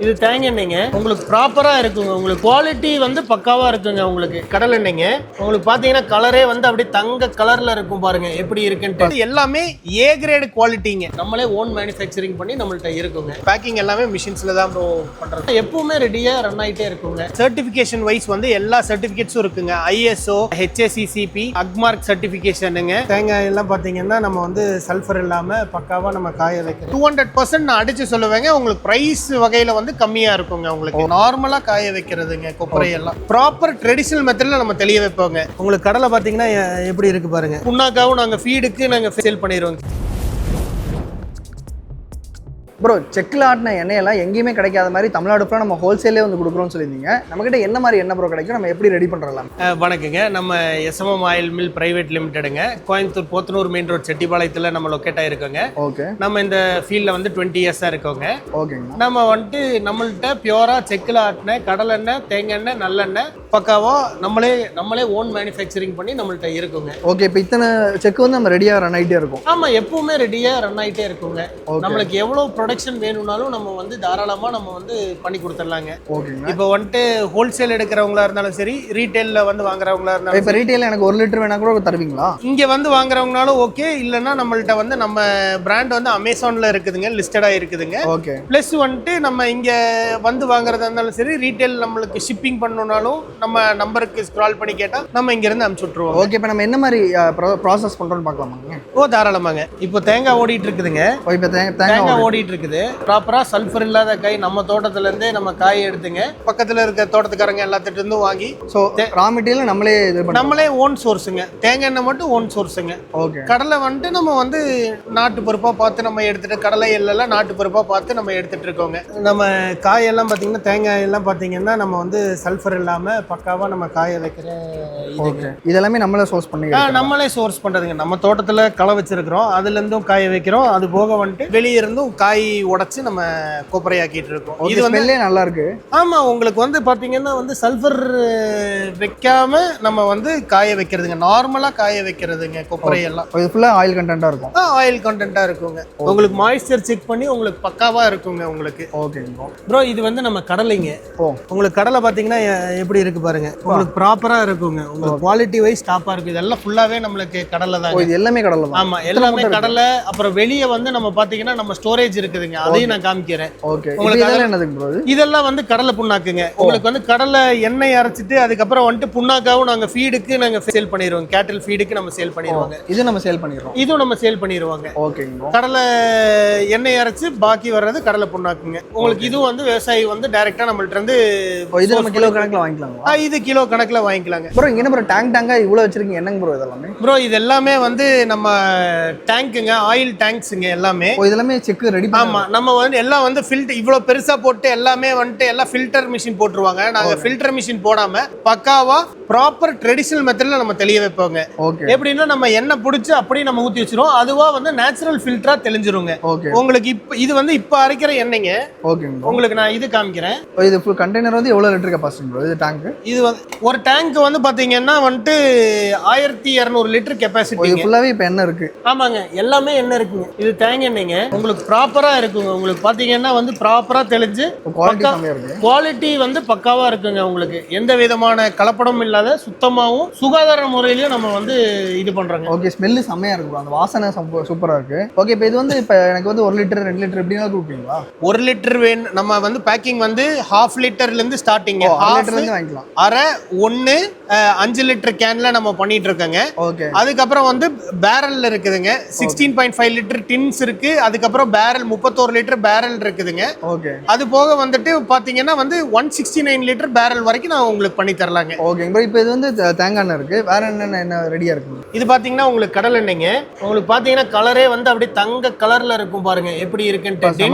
இது தேங்காய் எண்ணெய்ங்க. உங்களுக்கு ப்ராப்பரா இருக்குங்க. உங்களுக்கு குவாலிட்டி வந்து பக்காவா இருக்குங்க. உங்களுக்கு கடல் எண்ணெய்ங்க. உங்களுக்கு பாத்தீங்கன்னா கலரே வந்து அப்படியே தங்க கலர்ல இருக்கும் பாருங்க எப்படி இருக்குன்ட்டு. எல்லாமே ஏ கிரேட் குவாலிட்டிங்க. நம்மளே ஓன் மேனுஃபேக்சரிங் பண்ணி நம்மள்ட்ட இருக்குங்க. பேக்கிங் எல்லாமே மிஷின்ஸ்ல தான் பண்றது. எப்பவுமே ரெடியா ரன் ஆயிட்டே இருக்குங்க. சர்டிபிகேஷன் வைஸ் வந்து எல்லா சர்டிபிகேட்ஸும் இருக்குங்க. ISO, HACCP, Agmark சர்டிபிகேஷனுங்க. தேங்காய் எல்லாம் பாத்தீங்கன்னா நம்ம வந்து சல்ஃபர் இல்லாம பக்காவா நம்ம காய வைக்கிறோம். 200% நான் அடிச்சு சொல்லுவேங்க. உங்களுக்கு பிரைஸ் வகையில வந்து கம்மியா இருக்குங்க. உங்களுக்கு நார்மலா காய வைக்கிறதுங்க. கொப்பரை எல்லாம் ப்ராப்பர் ட்ரெடிஷனல் மெத்தட்ல நம்ம தெளிய வைப்போங்க. உங்களுக்கு கடலை பாத்தீங்கன்னா எப்படி இருக்கு பாருங்க. புண்ணாக்காவும் நாங்க ஃபீடுக்கு நாங்க சேல் பண்ணிடுவோம். ப்ரோ, செக்கில் ஆட்டின எண்ணெயெல்லாம் எங்கேயுமே கிடைக்காத மாதிரி தமிழ்நாடு ஃபுல்லாக நம்ம ஹோல்சேலே வந்து கொடுக்குறோம்னு சொல்லியிருந்தீங்க. நம்மகிட்ட என்ன மாதிரி எண்ணெய் ப்ரோ கிடைக்கும், நம்ம எப்படி ரெடி பண்ணுறலாம்? வணக்கங்க. நம்ம SMM ஆயில் மில் பிரைவேட் லிமிடெடுங்க. கோயம்புத்தூர் போத்தனூர் மெயின் ரோட் செட்டிபாளையத்தில் நம்ம லொக்கேட் ஆயிருக்கோங்க. ஓகே. நம்ம இந்த ஃபீல்டில் வந்து 20 இயர்ஸாக இருக்கோங்க. ஓகேங்க. நம்ம வந்துட்டு நம்மள்கிட்ட பியூரா செக்கில் ஆட்டின கடலெண்ணெய், தேங்காய் எண்ணெய், நல்லெண்ணெய் பக்காவா நம்மளே ஓன் மேனுஃபேக்சரிங் பண்ணி நம்மள்கிட்ட இருக்குங்க. ஓகே. இப்போ இத்தனை செக் வந்து நம்ம ரெடியாக ரன் ஆகிட்டே இருக்கும். ஆமாம், எப்பவுமே ரெடியாக ரன் ஆகிட்டே இருக்குங்க. நம்மளுக்கு எவ்வளோ ப்ரொடக்ஷன் வேணும்னாலும் நம்ம வந்து தாராளமாக நம்ம வந்து பண்ணி கொடுத்துடலாங்க. ஓகேங்க. இப்போ வந்துட்டு ஹோல்சேல் எடுக்கிறவங்களா இருந்தாலும் சரி, ரீட்டைலில் வந்து வாங்குறவங்களா இருந்தாலும் இப்போ ரீட்டைலில் எனக்கு 1 லிட்டர் வேணா கூட தருவீங்களா? இங்கே வந்து வாங்குறவங்கனாலும் ஓகே. இல்லைன்னா நம்மள்ட்ட வந்து நம்ம பிராண்ட் வந்து அமேசானில் இருக்குதுங்க, லிஸ்டடாக இருக்குதுங்க. ஓகே. ப்ளஸ் வந்துட்டு நம்ம இங்கே வந்து வாங்குறதா இருந்தாலும் சரி, ரீட்டைல் நம்மளுக்கு ஷிப்பிங் பண்ணணும்னாலும் நம்ம நம்பருக்கு ஸ்க்ரால் பண்ணி கேட்டால் நம்ம இங்கேருந்து அனுப்பிச்சு விட்ருவோம். ஓகே. இப்போ நம்ம என்ன மாதிரி ப்ராசஸ் பண்ணுறோன்னு பார்க்கலாமாங்க? தாராளமாங்க. இப்போ தேங்காய் ஓடிட்டு இருக்குதுங்க. இப்போ தேங்காய் ஓடிட்டு இருக்குது. ப்ராப்பரா சல்ஃபர் இல்லாத காய் நம்ம தோட்டத்துல இருந்தே நம்ம காய் எடுத்துங்க. பக்கத்துல இருக்க தோட்டத்துக்காரங்க எல்லாத்திட்ட இருந்தும் வாங்கி ரா மெட்டீரியல் நம்மளே ஓன் சோர்ஸுங்க. தேங்காய் எண்ணெய் மட்டும் ஓன் சோர்ஸுங்க. ஓகே. கடலை வந்துட்டு நம்ம வந்து நாட்டு பருப்பா பார்த்து நம்ம எடுத்துட்டு, கடலை எல்லாம் நாட்டு பருப்பா பார்த்து நம்ம எடுத்துட்டு இருக்கோங்க. நம்ம காயெல்லாம் பார்த்தீங்கன்னா தேங்காய் எல்லாம் பார்த்தீங்கன்னா நம்ம வந்து சல்ஃபர் இல்லாம பக்காவா நம்ம காய வைக்கிற இதெல்லாமே நம்மளே சோர்ஸ் பண்ணி நம்மளே சோர்ஸ் பண்றதுங்க. நம்ம தோட்டத்துல களை வச்சிருக்கிறோம், அதுல இருந்தும் காய வைக்கிறோம். அது போக வந்துட்டு வெளியே இருந்தும் காய் உடைச்சு நம்ம கொப்பரையாக்கிட்டு இருக்கோம். இது வந்து நல்லா இருக்கு. ஆமா, உங்களுக்கு வந்து பாத்தீங்கன்னா வந்து சல்ஃபர் வைக்காம நம்ம வந்து காய வைக்கிறதுங்க. நார்மலா காய வைக்கிறதுங்க. கொப்பரை எல்லாம் இது ஃபுல்லா ஆயில் கண்டென்ட்டா இருக்கும். ஆயில் கண்டென்ட்டா இருக்குங்க. உங்களுக்கு மாய்ஸ்சர் செக் பண்ணி உங்களுக்கு பக்காவா இருக்குங்க உங்களுக்கு. ஓகே ப்ரோ, இது வந்து நம்ம கடலைங்க. உங்களுக்கு கடலை பாத்தீங்கன்னா எப்படி இருக்கு பாருங்க. உங்களுக்கு ப்ராப்பரா இருக்குங்க. உங்களுக்கு குவாலிட்டி வைஸ் டாப்பா இருக்கு. இதெல்லாம் ஃபுல்லாவே நம்மளுக்கு கடலை தான். இது எல்லாமே கடலை தான். ஆமா, எல்லாமே கடலை. அப்புறம் வெளியே வந்து நம்ம பாத்தீங்கன்னா நம்ம ஸ்டோரேஜ் இருக்குதுங்க. அதையும் நான் காமிக்கிறேன். இதெல்லாம் வந்து கடலை புண்ணாக்குங்க. உங்களுக்கு வந்து கடலை எண்ணெய் அரைச்சிட்டு அதுக்கப்புறம் வந்துட்டு புண்ணாக்காவும் நாங்க ஃபீடுக்கு நாங்க சேல் பண்ணிடுவோம். கேட்டில் ஃபீடுக்கு நம்ம சேல் பண்ணிடுவாங்க. இது நம்ம சேல் பண்ணிடுவோம். இதுவும் நம்ம சேல் பண்ணிடுவாங்க. ஓகேங்க. கடலை எண்ணெய் அரைச்சு பாக்கி வர்றது கடலை புண்ணாக்குங்க. உங்களுக்கு இதுவும் வந்து விவசாயி வந்து டைரக்டா நம்மள்ட்ட இருந்து இது நம்ம கிலோ கணக்குல வாங்கிக்கலாமா? இது கிலோ கணக்குல வாங்கிக்கலாங்க. ப்ரோ, இங்க என்ன ப்ரோ டேங்கா இவ்வளவு வச்சிருக்கீங்க? என்னங்க ப்ரோ இதெல்லாம்? ப்ரோ, இது எல்லாமே வந்து நம்ம டேங்க்குங்க, ஆயில் டேங்க்ஸுங்க எல்லாமே. இதெல்லாமே செக் ரெடி. ஆமா, நம்ம வந்து எல்லாம் வந்து ஃபில்டர் இவ்வளவு பெருசா போட்டு எல்லாமே வந்துட்டு எல்லாம் ஃபில்டர் மிஷின் போட்டுருவாங்க. நாங்க ஃபில்டர் மிஷின் போடாம பக்காவா ப்ராப்பர் ட்ரெடிஷனல் மெத்தட்ல நம்ம தெளிய வைப்போங்க. எப்படின்னா நம்ம எண்ணெய் பிடிச்சி அப்படியே நம்ம ஊத்தி வச்சிருவோம். அதுவா வந்து நேச்சுரல் ஃபில்டரா தெளிஞ்சிருங்க. உங்களுக்கு இது வந்து இப்ப அரைக்கிற எண்ணெய்ங்க. உங்களுக்கு நான் இது காமிக்கிறேன். இது ஃபுல் கண்டெய்னர் வந்து எவ்வளவு லிட்டர் கெபாசிட்டி ப்ரோ இது டேங்க்? இது ஒரு டேங்க் வந்து பாத்தீங்கன்னா வந்துட்டு 1200 லிட்டர் கெபாசிட்டி. இது ஃபுல்லாவே இப்ப எண்ணெய் இருக்கு. ஆமாங்க, எல்லாமே எண்ணெய் இருக்குங்க. இது தேங்காய் எண்ணெய்ங்க. உங்களுக்கு ப்ராப்பரா இருக்குங்க. உங்களுக்கு பாத்தீங்கன்னா வந்து ப்ராப்பரா தெளிஞ்சு குவாலிட்டி வந்து பக்காவா இருக்குங்க. உங்களுக்கு எந்த விதமான கலப்படமும் இல்லாத சுத்தமாவும் சுகாதார முறையிலயும் நம்ம வந்து இது பண்றோங்க. ஓகே. ஸ்மெல் செமையா இருக்கு. அந்த வாசனை சூப்பரா இருக்கு. ஓகே. இப்போ இது வந்து இப்ப எனக்கு வந்து 1 லிட்டர் 2 லிட்டர் எப்படினா கொடுப்பீங்களா? 1 லிட்டர் வேணும். நம்ம வந்து பேக்கிங் வந்து 1/2 லிட்டர்ல இருந்து ஸ்டார்டிங். 1/2 லிட்டர்ல இருந்து வாங்கிக்கலாம். அரை 1 5 லிட்டர் கேன்ல நம்ம பண்ணிட்டு இருக்கோங்க. ஓகே. அதுக்கப்புறம் வந்து பேரல்ல இருக்குதுங்க. 16.5 லிட்டர் டின்ஸ் இருக்கு. அதுக்கப்புறம் பேரல் 31 லிட்டர் பேரல் இருக்குதுங்க. ஓகே. அது போக வந்துட்டு பாத்தீங்கன்னா வந்து 169 லிட்டர் பேரல் வரைக்கும் நான் உங்களுக்கு பண்ணி தரலாங்க. ஓகே. இப்போ இது வந்து தேங்காய் எண்ணெய் இருக்கு. வேற என்ன ரெடியா இருக்கு? இது பாத்தீங்கன்னா உங்களுக்கு கடல் எண்ணெய்ங்க. உங்களுக்கு பாத்தீங்கன்னா கலரே வந்து அப்படியே தங்க கலர்ல இருக்கும் பாருங்க எப்படி இருக்குன்னு.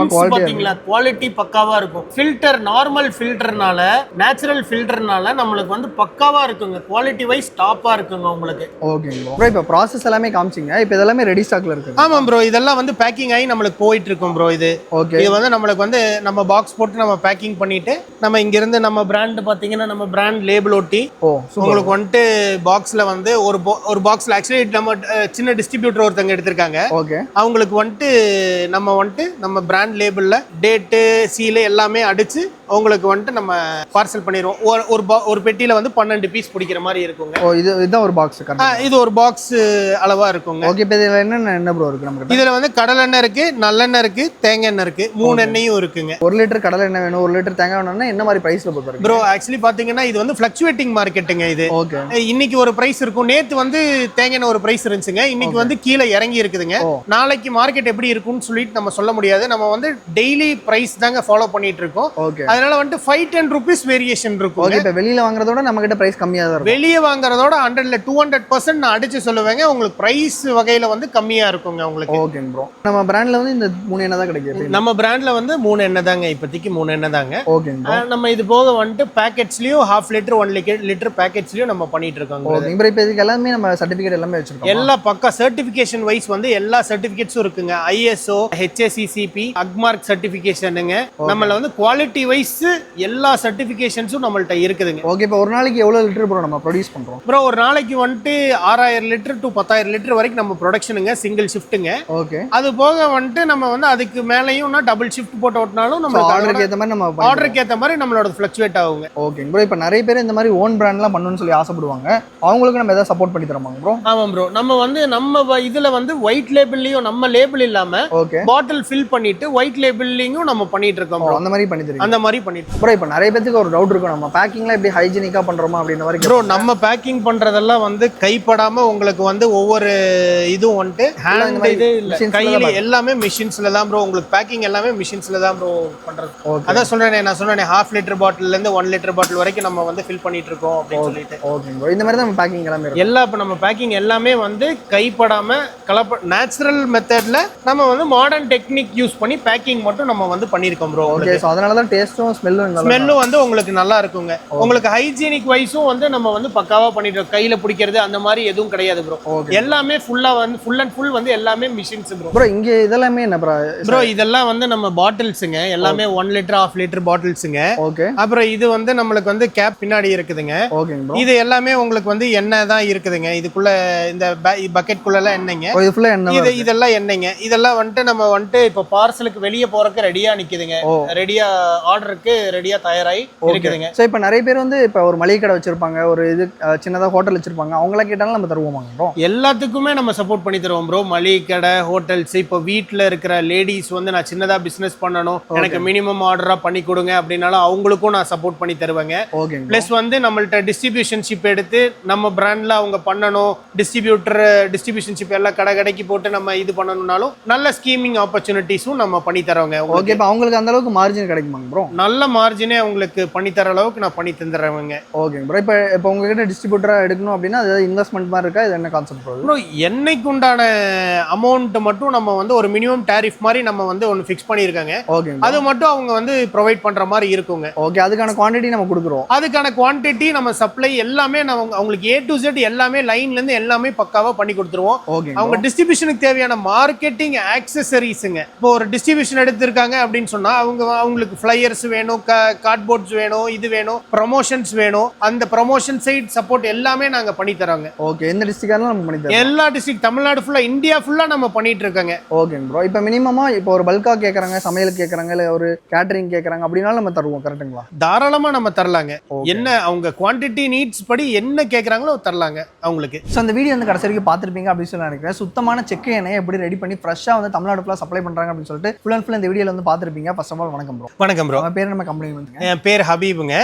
பாத்தீங்களா, குவாலிட்டி பக்காவா இருக்கும். ஃபில்டர் நார்மல் ஃபில்டர்னால நேச்சுரல் ஃபில்டர்னால நம்மளுக்கு வந்து பக்காவா இருக்குங்க. குவாலிட்டி வைஸ் டாப்பா இருக்குங்க உங்களுக்கு. Okay bro. இப்போ ப்ராசஸ் எல்லாமே காமிச்சிங்க. இப்போ இதெல்லாம் ரெடி ஸ்டாக்ல இருக்கு. ஆமா ப்ரோ, இதெல்லாம் வந்து பேக்கிங் ஆகி நம்மளுக்கு போயிட்டு இருக்கும் ப்ரோ. இது ஓகே. இது வந்து நம்மளுக்கு வந்து நம்ம பாக்ஸ் போட்டு நம்ம பேக்கிங் பண்ணிட்டு நம்ம இங்க இருந்து நம்ம பிராண்ட் பாத்தீங்கன்னா நம்ம பிராண்ட் லேபிள் ஒட்டி உங்களுக்கு வந்துட்டு பாக்ஸ்ல வந்து ஒரு பாக்ஸ்ல ஆக்சுவலி நம்ம சின்ன டிஸ்ட்ரிபியூட்டர் ஒருத்தங்க எடுத்திருக்காங்க. ஓகே. அவங்களுக்கு வந்துட்டு நம்ம பிராண்ட் லேபிள்ல டேட்டு சீல் எல்லாமே அடிச்சு உங்களுக்கு வந்துட்டு நம்ம பார்சல் பண்ணிடுவோம். ஒரு பெட்டியில வந்து 12 பீஸ் பிடிக்கிற மாதிரி இருக்குங்க. இதுதான் ஒரு பாக்ஸ். இது ஒரு பாக்ஸ் அளவா இருக்குங்க. ஓகே. இப்போ இதுல என்ன ப்ரோ இருக்கு நமக்கு? இதுல வந்து கடலை எண்ணெய் இருக்கு, நல்லெண்ணெய் இருக்கு, தேங்காய் எண்ணெய் இருக்கு, 3 எண்ணெயும் இருக்குங்க. 1 லிட்டர் கடலை எண்ணெய் வேணும், 1 லிட்டர் தேங்காய் வேணும்னா என்ன மாதிரி பிரைஸ்ல போடுறீங்க ப்ரோ? ஆக்சுவலி பாத்தீங்கன்னா இது வந்து ஃபிளக்சுவேட்டிங் மார்க்கெட்டுங்க. இது ஓகே. இன்னைக்கு ஒரு பிரைஸ் இருக்கும், நேத்து வந்து தேங்காய் எண்ணெய் ஒரு பிரைஸ் இருந்துச்சுங்க, இன்னைக்கு வந்து கீழே இறங்கி இருக்குதுங்க. நாளைக்கு மார்க்கெட் எப்படி இருக்கும்னு சொல்லிட்டு நம்ம சொல்ல முடியாது. நம்ம வந்து டெய்லி பிரைஸ் தாங்க ஃபாலோ பண்ணிட்டு இருக்கோம். அதனால வந்து 5-10 ரூபீஸ் வேரியேஷன் இருக்கும். ஓகே. இப்போ வெளியில வாங்குறதோட நம்ம கிட்ட பிரைஸ் கம்மியா தான் இருக்கும். வெளியே வாங்குறதோட 100ல 200% நான் அடிச்சு சொல்லுவேங்க. உங்களுக்கு பிரைஸ் வகையில வந்து கம்மியா இருக்குங்க உங்களுக்கு. Okay bro. நம்ம பிராண்ட்ல வந்து இந்த 3 எண்ணெய் தான் கிடைக்குது. நம்ம பிராண்ட்ல வந்து 3 எண்ணெய் தாங்க, இப்போதைக்கு 3 எண்ணெய் தாங்க. ஓகே. நம்ம இது போக வந்துட்டு பேக்கெட்ஸ்லயும் 1/2 லிட்டர் 1 லிட்டர் பேக்கெட்ஸ்லயும் நம்ம பண்ணிட்டு இருக்கோம். ஓகே. இப்போ இதுக்கு எல்லாமே நம்ம சர்டிபிகேட் எல்லாமே வச்சிருக்கோம். எல்லா பக்கா சர்டிபிகேஷன் வைஸ் வந்து எல்லா சர்டிபிகேட்ஸும் இருக்குங்க. ISO, HACCP, Agmark சர்டிபிகேஷனுங்க. நம்மள வந்து குவாலிட்டி வைஸ் எல்லா சர்டிபிகேஷன்ஸும் நம்மள்ட்ட இருக்குதுங்க. ஓகே. இப்போ ஒரு நாளைக்கு எவ்வளவு லிட்டர் ப்ரோ நம்ம ப்ரொடியூஸ் பண்றோம்? ப்ரோ ஒரு நாளைக்கு வந்துட்டு 6000 லிட்டர் டு 10000 லிட்டர் வரைக்கும் நம்ம ப்ரொடக்ஷனுங்க, சிங்கிள் ஷிஃப்ட்டுங்க. ஓகே. அது போக வந்துட்டு நம்ம வந்து அதுக்கு மேலேயும் டபுள் ஷிஃப்ட் போட்டு ஓட்டினாலும் நம்ம ஆர்டருக்கு ஏற்ற மாதிரி நம்ம ஆர்டருக்கு ஏற்ற மாதிரி நம்மளோட ஃபிளக்சுவேட் ஆகுங்க. Okay bro. இப்போ நிறைய பேர் இந்த மாதிரி ஓன் பிராண்ட்லாம் பண்ணணும்னு சொல்லி ஆசைப்படுவாங்க. அவங்களுக்கு நம்ம ஏதாவது சப்போர்ட் பண்ணி தரமாங்க ப்ரோ? ஆமாம் ப்ரோ. நம்ம வந்து இதுல வந்து ஒயிட் லேபிள்லயும் நம்ம லேபிள் இல்லாம ஓகே பாட்டில் ஃபில் பண்ணிட்டு ஒயிட் லேபிள்லயும் நம்ம பண்ணிட்டு இருக்கோம் ப்ரோ. அந்த மாதிரி பண்ணி தரீங்க? அந்த மாதிரி பண்ணிட்டு ப்ரோ. இப்போ நிறைய பேருக்கு ஒரு டவுட் இருக்கும், நம்ம பேக்கிங்லாம் எப்படி ஹைஜீனிக்கா பண்றோமா அப்படின்ற மாதிரி. ப்ரோ நம்ம பேக்கிங் பண்றதெல்லாம் வந்து கைப்படாம உங்களுக்கு வந்து ஒவ்வொரு இதுவும் வந்துட்டு ஹேண்ட் இது இல்ல, கையில எல்லாமே மிஷின்ஸ்ல தான் ப்ரோ. உங்களுக்கு பேக்கிங் எல்லாமே மிஷின்ஸ்ல தான் ப்ரோ பண்றது. அதான் சொல்றேனே, நான் சொன்னேனே 1/2 லிட்டர் பாட்டில்ல இருந்து 1 லிட்டர் பாட்டில் வரைக்கும் நம்ம வந்து ஃபில் பண்ணிட்டு இருக்கோம் அப்படின்னு சொல்லிட்டு. Okay bro. இந்த மாதிரி தான் நம்ம பேக்கிங் எல்லாமே எல்லா இப்ப நம்ம பேக்கிங் எல்லாமே வந்து கைப்படாம நேச்சுரல் மெத்தட்ல நம்ம வந்து மாடர்ன் டெக்னிக் யூஸ் பண்ணி பேக்கிங் மட்டும் நம்ம வந்து பண்ணிருக்கோம் ப்ரோ. ஓகே. சோ அதனால தான் டேஸ்டும் ஸ்மெல்லும் வந்து உங்களுக்கு நல்லா இருக்குங்க. உங்களுக்கு ஹைஜீனிக் வைஸும் வந்து நம்ம வந்து பக்காவா பண்ணிட்டு இருக்கோம். கையில பிடிக்கிறது அந்த மாதிரி எதுவும் கிடையாது ப்ரோ. எல்லாமே ஃபுல்லா வந்து ஃபுல் அண்ட் ஃபுல் வந்து எல்லாமே மிஷின்ஸ் ப்ரோ. ப்ரோ இங்க இதெல்லாமே என்ன ப்ரோ? இதெல்லாம் வந்து நம்ம பாட்டில்ஸ்ங்க, எல்லாமே 1 லிட்டர் 1/2 லிட்டர் பாட்டில்ஸ்ங்க. ஓகே. அப்புறம் இது வந்து நம்மளுக்கு வந்து கேப் பின்னாடி இருக்குதுங்க. Okay bro. இது எல்லாமே உங்களுக்கு வந்து எண்ணெய் தான் இருக்குதுங்க. இதுக்குள்ள இந்த பக்கெட் குள்ள எல்லாம் எண்ணெய்ங்க. இது ஃபுல்லா எண்ணெய். இதெல்லாம் எண்ணெய்ங்க. இதெல்லாம் வந்துட்டு நம்ம வந்துட்டு இப்போ பார்சலுக்கு வெளியே போறதுக்கு ரெடியா நிக்குதுங்க. ரெடியா ஆர்டருக்கு ரெடியா தயாராகி இருக்குதுங்க. சோ இப்போ நிறைய பேர் வந்து இப்போ ஒரு மளிகை கடை வச்சிருப்பாங்க, ஒரு இது சின்னதா ஹோட்டல் வச்சிருப்பாங்க, அவங்கள கேட்டாலும் நம்ம தருவோமாங்க ப்ரோ? எல்லாத்துக்குமே நம்ம சப்போர்ட் பண்ணி தருவோம் ப்ரோ. மளிகை கடை, ஹோட்டல்ஸ், இப்போ வீட்டில் இருக்கிற லேடிஸ் வந்து நான் சின்னதா பிசினஸ் பண்ணணும், எனக்கு மினிமம் ஆர்டரா பண்ணி கொடுங்க அப்படின்னாலும் அவங்களுக்கும் நான் சப்போர்ட் பண்ணி தருவேங்க. ஓகே. பிளஸ் வந்து நம்மள்ட்ட டிஸ்ட்ரிபியூஷன்ஷிப் எடுத்து நம்ம பிராண்ட்ல அவங்க பண்ணணும், டிஸ்ட்ரிபியூஷன்ஷிப் எல்லாம் கடைக்கு போட்டு நம்ம இது பண்ணணும்னாலும் நல்ல ஸ்கீமிங் ஆப்பர்ச்சுனிட்டிஸும் நம்ம பண்ணி தரோங்க. ஓகே. இப்போ அவங்களுக்கு அந்த அளவுக்கு மார்ஜின் கிடைக்குமாங்க ப்ரோ? நல்ல மார்ஜினே அவங்களுக்கு பண்ணி தர அளவுக்கு நான் பண்ணி தந்துடுறேங்க. Okay bro. இப்போ உங்ககிட்ட டிஸ்ட்ரிபியூட்டரா எடுக்கணும் அப்படின்னா அது இன்வெஸ்ட்மெண்ட் மாதிரி இருக்கா? இது என்ன கான்செப்ட் ப்ரோ? என்னைக்கு உண்டான அமௌண்ட் மட்டும் நம்ம வந்து ஒரு மினிமம் டாரிஃப் மாதிரி நம்ம வந்து ஒன்று ஃபிக்ஸ் பண்ணியிருக்காங்க. ஓகே. அது மட்டும் அவங்க வந்து ப்ரொவைட் பண்ற மாதிரி இருக்குங்க. ஓகே. அதுக்கான குவான்டிட்டி நம்ம கொடுக்குறோம். அதுக்கான குவான்டிட்டி நம்ம சப்ளை எல்லாமே நம்ம அவங்களுக்கு A to Z எல்லாமே லைன்ல இருந்து எல்லாமே பக்காவா பண்ணி கொடுத்துருவோம். ஓகே. அவங்க டிஸ்ட்ரிபியூஷனுக்கு தேவையான மார்க்கெட்டிங் ஆக்சசரிஸ்ங்க. இப்போ ஒரு டிஸ்ட்ரிபியூஷன் எடுத்திருக்காங்க அப்படின்னு சொன்னா அவங்களுக்கு ஃபிளையர்ஸ் வேணும், கார்ட்போர்ட்ஸ் வேணும், இது வேணும், ப்ரமோஷன்ஸ் வேணும். அந்த ப்ரமோஷன் சைட் சப்போர்ட் எல்லாமே நாங்க பண்ணி தரோங்க. ஓகே. எந்த டிஸ்ட்ரிக்ட்ல நம்ம பண்ணி தரோம்? எல்லா டிஸ்ட்ரிக்ட், தமிழ்நாடு ஃபுல்லா, இந்தியா ஃபுல்லா நம்ம பண்ணிட்டு இருக்கோங்க. Okay bro. இப்போ மினிமமா இப்போ ஒரு பல்கா கேக்குறாங்க, சமையல் கேக்குறாங்க, இல்ல ஒரு கேட்டரிங் கேக்குறாங்க அப்படினாலும் நம்ம தருவோம். கரெக்ட்டுங்களா? தாராளமா நம்ம தரலாங்க. என்ன அவங்க குவாண்டிட்டி நீட்ஸ் படி என்ன கேக்குறாங்களோ தரலாங்க அவங்களுக்கு. ஸோ அந்த வீடியோ வந்து கடைசி வரைக்கும் பார்த்துருப்பீங்க அப்படின்னு சொல்லி நினைக்கிறேன். சுத்தமான செக்கு எண்ணெயை எப்படி ரெடி பண்ணி ஃப்ரெஷ்ஷாக வந்து தமிழ்நாடு ஃபுல்லாக சப்ளை பண்ணுறாங்க அப்படின்னு சொல்லிட்டு ஃபுல் அண்ட் ஃபுல் இந்த வீடியோவில் வந்து பார்த்துருப்பீங்க. ஃபர்ஸ்ட் ஆஃப் ஆல் வணக்கம் ப்ரோ. வணக்கம் ப்ரோ. நம்ம பேர், நம்ம கம்பெனி வந்து? என் பேர் ஹபீபுங்க.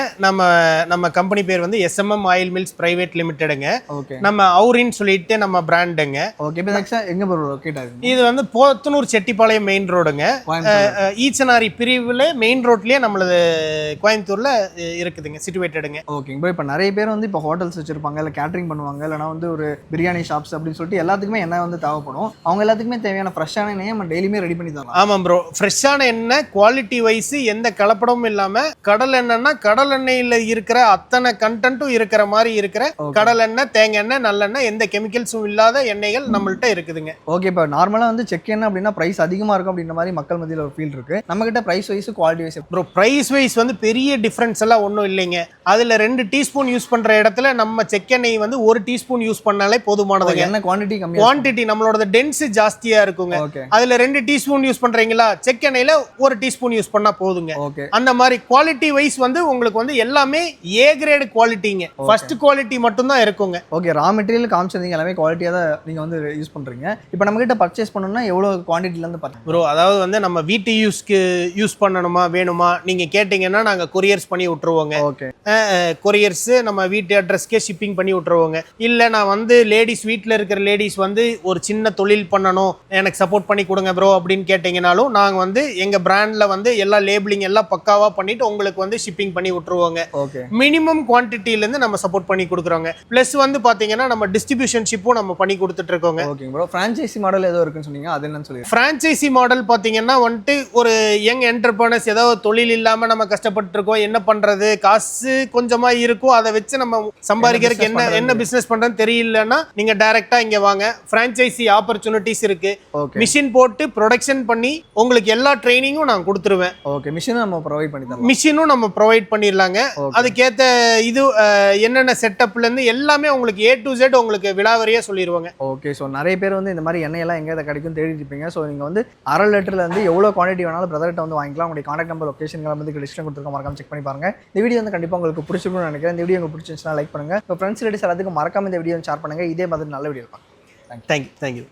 நம்ம கம்பெனி பேர் வந்து SMM ஆயில் மில்ஸ் பிரைவேட் லிமிடெடுங்க. ஓகே. நம்ம அவுரின்னு சொல்லிட்டு நம்ம பிராண்டுங்க. ஓகே. இப்போ நெக்ஸ்ட் எங்க ப்ரோ லொகேட் ஆகுது? இது வந்து போத்தனூர் செட்டிப்பாளையம் மெயின் ரோடுங்க. ஈச்சனாரி பிரிவில் மெயின் ரோட்லயே நம்மளது கோயம்புத்தூர்ல இருக்குதுங்க, சிச்சுவேட்டடுங்க. Okay bro. இப்போ நிறைய பேர் வந்து இப்போ ஹோட்டல்ஸ் வச்சிருப்பாங்க, இல்லை கேட்டரிங் பண்ணுவாங்க, இல்லைனா வந்து ஒரு பிரியாணி ஷாப்ஸ் அப்படின்னு சொல்லிட்டு எல்லாத்துக்குமே எண்ணெய் வந்து தேவைப்படும். அவங்க எல்லாத்துக்குமே தேவையான ஃப்ரெஷ்ஷான எண்ணெயை நம்ம டெய்லியுமே ரெடி பண்ணி தரலாம். ஆமாம் ப்ரோ. ஃப்ரெஷ்ஷான எண்ணெய் குவாலிட்டி வைஸ் எந்த கலப்படம் கலப்படமும் இல்லாம கடல் எண்ணெய்னா கடல் எண்ணெயில இருக்கிற அத்தனை கண்டென்ட்டும் இருக்கிற மாதிரி இருக்கிற கடல் எண்ணெய், தேங்காய் எண்ணெய், நல்லெண்ணெய், எந்த கெமிக்கல்ஸும் இல்லாத எண்ணெய்கள் நம்மள்ட்ட இருக்குதுங்க. ஓகே, இப்போ நார்மலாக வந்து செக் எண்ணெய் அப்படின்னா பிரைஸ் அதிகமாக இருக்கும் அப்படின்ற மாதிரி மக்கள் மத்தியில் ஒரு ஃபீல் இருக்கு. நம்ம கிட்ட price wise quality wise bro price wise வந்து பெரிய டிஃப்ரென்ஸ் எல்லாம் ஒன்றும் இல்லைங்க. அதுல 2 டீஸ்பூன் யூஸ் பண்ற இடத்துல நம்ம செக் எண்ணெய் வந்து 1 டீஸ்பூன் யூஸ் பண்ணாலே போதுமானதுங்க. என்ன குவான்டிட்டி கம்மி, குவான்டிட்டி நம்மளோட டென்ஸ் ஜாஸ்தியா இருக்குங்க. அதுல 2 டீஸ்பூன் யூஸ் பண்றீங்களா, செக் எண்ணெயில 1 டீஸ்பூன் யூஸ் பண்ணா போதுங்க. அந்த மாதிரி குவாலிட்டி வைஸ் வந்து உங்களுக்கு வந்து எல்லாமே ஏ கிரேட் குவாலிட்டிங்க. ஃபர்ஸ்ட் குவாலிட்டி மட்டும் தான் இருக்குங்க. ஓகே, ரா மெட்டீரியல் காமிச்சிருந்தீங்க எல்லாமே குவாலிட்டியா தான் நீங்க வந்து யூஸ் பண்றீங்க. இப்போ நம்ம கிட்ட பர்ச்சேஸ் பண்ணனும்னா எவ்வளவு குவான்டிட்டில இருந்து பாத்தீங்க ப்ரோ? அதாவது வந்து நம்ம வீட்டு யூஸ்க்கு யூஸ் பண்ணணுமா வேணுமா நீங்க கேட்டீங்கன்னா நாங்க கொரியர்ஸ் பண்ணி விட்டுருவோங்க. ஓகே, கொரியர்ஸ் நம்ம வீட்டு அட்ரஸ்க்கே ஷிப்பிங் பண்ணி விட்டுருவோங்க. இல்ல நான் வந்து லேடிஸ் வீட்டில் இருக்கிற லேடிஸ் வந்து ஒரு சின்ன தொழில் பண்ணணும், எனக்கு சப்போர்ட் பண்ணி கொடுங்க ப்ரோ அப்படின்னு கேட்டீங்கனாலும் நாங்க வந்து எங்க பிராண்ட்ல வந்து எல்லா லேபிளிங் எல்லாம் பக்காவா பண்ணிட்டு உங்களுக்கு வந்து ஷிப்பிங் பண்ணி விட்டுருவோங்க. ஓகே, மினிமம் குவான்டிட்டில இருந்து நம்ம சப்போர்ட் பண்ணி கொடுக்குறோங்க. பிளஸ் வந்து பாத்தீங்கன்னா நம்ம டிஸ்ட்ரிபியூஷன்ஷிப்பும் நம்ம பண்ணி கொடுத்துட்டு இருக்கோங்க. ஓகே ப்ரோ, ஃப்ரான்ச்சைசி மாடல் ஏதோ இருக்குன்னு சொன்னீங்க, அது என்னன்னு சொல்லுங்க. ஃப்ரான்ச்சைசி மாடல் பாத்தீங்கன்னா வந்துட்டு ஒரு யங் என்டர்பிரனர்ஸ் ஏதாவது தொழில் இல்லாம நம்ம கஷ்டப்பட்டு இருக்கோம், என்ன பண்றது, காசு கொஞ்சமா இருக்கும், அதை வச்சு நம்ம சம்பாதிக்கிறதுக்கு என்ன பிசினஸ் பண்றதுன்னு தெரியலன்னா நீங்க டைரக்டா இங்க வாங்க. ஃப்ரான்ச்சைசி ஆப்பர்ச்சுனிட்டிஸ் இருக்கு. மிஷின் போட்டு ப்ரொடக்ஷன் பண்ணி உங்களுக்கு எல்லா ட்ரைனிங்கும் நான் கொடுத்துருவேன். ஓகே, மிஷினும் நம்ம ப்ரொவைட் பண்ணி தரோம். மிஷினும் நம்ம ப்ரொவைட் பண்ணிடலாங்க. அதுக்கேற்ற இது என்னென்ன செட்டப்ல இருந்து எல்லாமே உங்களுக்கு A to Z உங்களுக்கு விலாவரியா சொல்லிடுவாங்க. ஓகே, ஸோ நிறைய பேர் வந்து இந்த மாதிரி எண்ணெயெல்லாம் எங்கே கிடைக்கும் தேடிட்டு இருப்பீங்க. ஸோ நீங்கள் வந்து அரை லிட்டர்ல இருந்து எவ்வளோ குவான்டிட்டி வேணாலும் பிரதர்கிட்ட வந்து வாங்கிக்கலாம். உங்களுடைய கான்டாக்ட் நம்பர், லொகேஷன்களை வந்து டிஸ்கிரிப்ஷன் கொடுத்துருக்கோம், மறக்காம செக் பண்ணி பாருங்க. இந்த வீடியோ வந்து கண்டிப்பாக உங்களுக்கு பிடிச்சிருக்கும்னு நினைக்கிறேன். இந்த வீடியோ உங்களுக்கு பிடிச்சிருந்துச்சுன்னா லைக் பண்ணுங்க. இப்போ ஃப்ரெண்ட்ஸ் ரிலேட்டிவ்ஸ் எல்லாத்துக்கும் மறக்காம இந்த வீடியோ ஷேர் பண்ணுங்க. இதே மாதிரி நல்ல வீடியோ இருப்பாங்க. தேங்க்யூ.